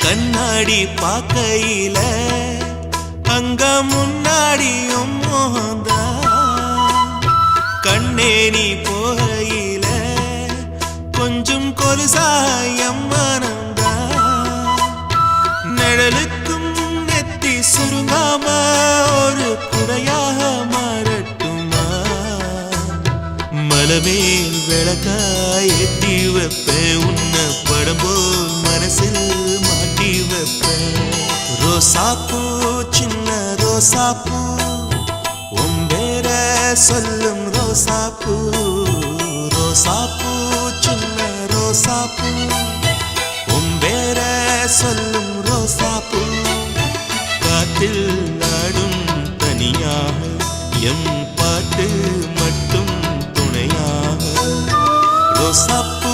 கண்ணாடி பார்க்கையில அங்க முன்னாடியும் மோகந்தா கண்ணே நீ போகையில கொஞ்சம் கொலுசாயம் மனந்தா நிழலுக்கும் நெத்தி சுருங்காம ஒரு குறையாக மாறட்டுமா மலமேல் விளக்காய் ஏத்தி வைப்பேன் உன்னை படம் போல் மனசில் மாட்டி வைப்பேன் ரோசாப்பூ சின்ன ரோசாப்பூ உம்பேர சொல்லும் ரோசாப்பூ ரோசாப்பூ சின்ன ரோசாப்பூ உம்பேர சொல்லும் ரோசாப்பூ காற்றில் நாடும் தனியாக எம் பாட்டு மட்டும் துணையாக ரோசாப்பூ